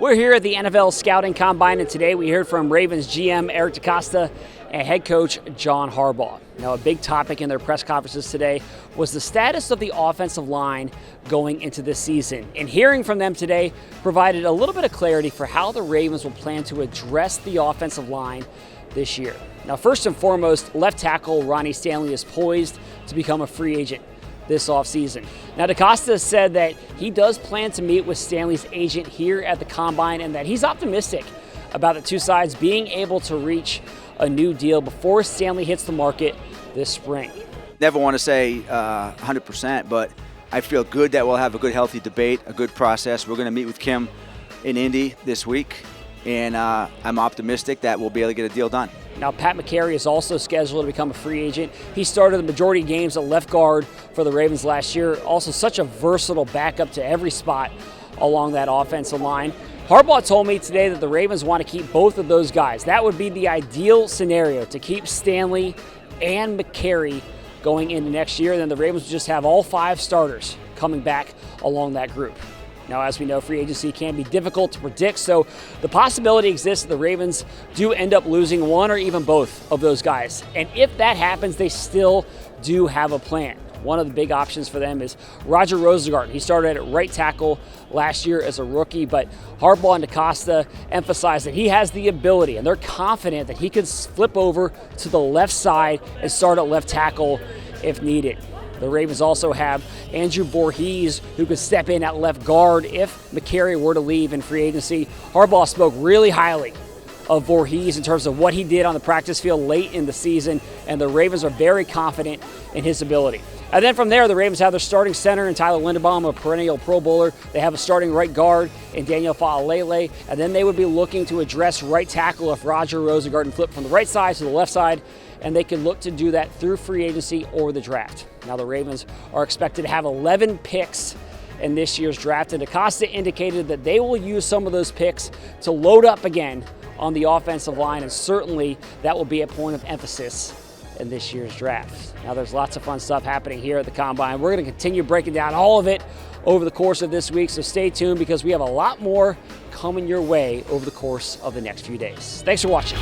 We're here at the NFL Scouting Combine, and today we heard from Ravens GM Eric DeCosta and head coach John Harbaugh. Now, a big topic in their press conferences today was the status of the offensive line going into this season. And hearing from them today provided a little bit of clarity for how the Ravens will plan to address the offensive line this year. Now, first and foremost, left tackle Ronnie Stanley is poised to become a free agent this offseason. Now, DeCosta said that he does plan to meet with Stanley's agent here at the Combine and that he's optimistic about the two sides being able to reach a new deal before Stanley hits the market this spring. Never want to say 100%, but I feel good that we'll have a good, healthy debate, a good process. We're going to meet with Kim in Indy this week, and I'm optimistic that we'll be able to get a deal done. Now, Pat McCary is also scheduled to become a free agent. He started the majority of games at left guard for the Ravens last year. Also, such a versatile backup to every spot along that offensive line. Harbaugh told me today that the Ravens want to keep both of those guys. That would be the ideal scenario, to keep Stanley and McCary going into next year. Then the Ravens would just have all five starters coming back along that group. Now, as we know, free agency can be difficult to predict, so the possibility exists that the Ravens do end up losing one or even both of those guys. And if that happens, they still do have a plan. One of the big options for them is Roger Rosengarten. He started at right tackle last year as a rookie, but Harbaugh and DeCosta emphasized that he has the ability, and they're confident that he could flip over to the left side and start at left tackle if needed. The Ravens also have Andrew Vorhees, who could step in at left guard if McCary were to leave in free agency. Harbaugh spoke really highly of Vorhees in terms of what he did on the practice field late in the season, and the Ravens are very confident in his ability. And then from there, the Ravens have their starting center in Tyler Linderbaum, a perennial Pro Bowler. They have a starting right guard in Daniel Fa'alele, and then they would be looking to address right tackle if Roger Rosengarten flipped from the right side to the left side, and they can look to do that through free agency or the draft. Now, the Ravens are expected to have 11 picks in this year's draft, and DeCosta indicated that they will use some of those picks to load up again on the offensive line, and certainly that will be a point of emphasis in this year's draft. Now, there's lots of fun stuff happening here at the Combine. We're going to continue breaking down all of it over the course of this week, so stay tuned because we have a lot more coming your way over the course of the next few days. Thanks for watching.